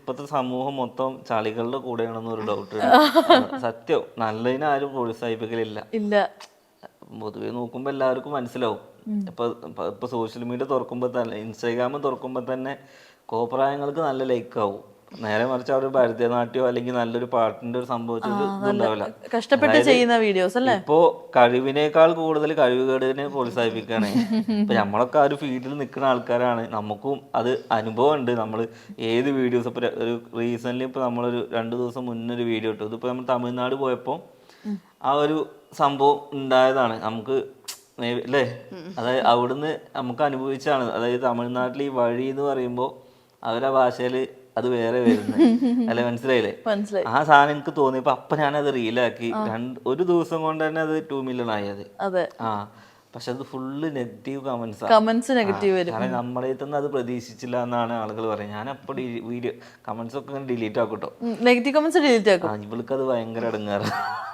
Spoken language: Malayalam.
ഇപ്പോഴത്തെ സമൂഹം മൊത്തം ചളികളുടെ കൂടെയാണെന്ന് ഒരു ഡൗട്ട്. സത്യം, നല്ലതിനെ ആരും പ്രോത്സാഹിപ്പിക്കലില്ല. ഇല്ല. പൊതുവെ നോക്കുമ്പോൾ എല്ലാവർക്കും മനസ്സിലാവും. ഇപ്പൊ സോഷ്യൽ മീഡിയ തുറക്കുമ്പോൾ തന്നെ, ഇൻസ്റ്റാഗ്രാം തുറക്കുമ്പോൾ തന്നെ കോപ്രായങ്ങൾക്ക് നല്ല ലൈക്ക് ആവും. നേരെ മറിച്ച് അവിടെ ഭരതനാട്യമോ അല്ലെങ്കിൽ നല്ലൊരു പാട്ടിന്റെ ഒരു സംഭവത്തിൽ ഇതുണ്ടാവില്ല. കഷ്ടപ്പെട്ട് ചെയ്യുന്ന വീഡിയോസ് അല്ലേ? ഇപ്പോ കഴിവിനേക്കാൾ കൂടുതൽ കഴിവുകേടിനെ പ്രോത്സാഹിപ്പിക്കുകയാണ്. ഇപ്പൊ നമ്മളൊക്കെ ആ ഒരു ഫീൽഡിൽ നിൽക്കുന്ന ആൾക്കാരാണ്, നമുക്കും അത് അനുഭവം ഉണ്ട്. നമ്മൾ ഏത് വീഡിയോസ് ഇപ്പൊ ഒരു റീസെന്റ് ഇപ്പൊ നമ്മളൊരു 2 ദിവസം മുന്നേ ഒരു വീഡിയോ ഇട്ടു. ഇതിപ്പോ നമ്മൾ തമിഴ്നാട് പോയപ്പോൾ ആ ഒരു സംഭവം ഉണ്ടായതാണ് നമുക്ക് അല്ലേ. അതായത് അവിടുന്ന് നമുക്ക് അനുഭവിച്ചാണ്. അതായത് തമിഴ്നാട്ടിൽ ഈ വഴി എന്ന് പറയുമ്പോൾ അവരുടെ ഭാഷയില് അത് വേറെ വരുന്നത് അല്ലെ, മനസ്സിലായില്ലേ? ആ സാധനം എനിക്ക് തോന്നിയപ്പോ അപ്പൊ ഞാനത് റീലാക്കി. ഒരു ദിവസം കൊണ്ട് തന്നെ അത് 2 മില്യൺ ആയത്. ആ പക്ഷെ അത് ഫുള്ള് നെഗറ്റീവ് കമന്റ്സ് നെഗറ്റീവ് വരും. കാരണം നമ്മുടെ അടുത്ത് അത് പ്രതീക്ഷിച്ചില്ല എന്നാണ് ആളുകൾ പറയുന്നത്. ഞാൻ അപ്പൊ വീഡിയോ കമന്റ്സ് ഒക്കെ ഡിലീറ്റ് ആക്കട്ടോ. നെഗറ്റീവ് കമന്റ്സ് ഡിലീറ്റ് ആക്കും. ഇവൾക്ക് അത് ഭയങ്കര ഇടങ്ങാറ്.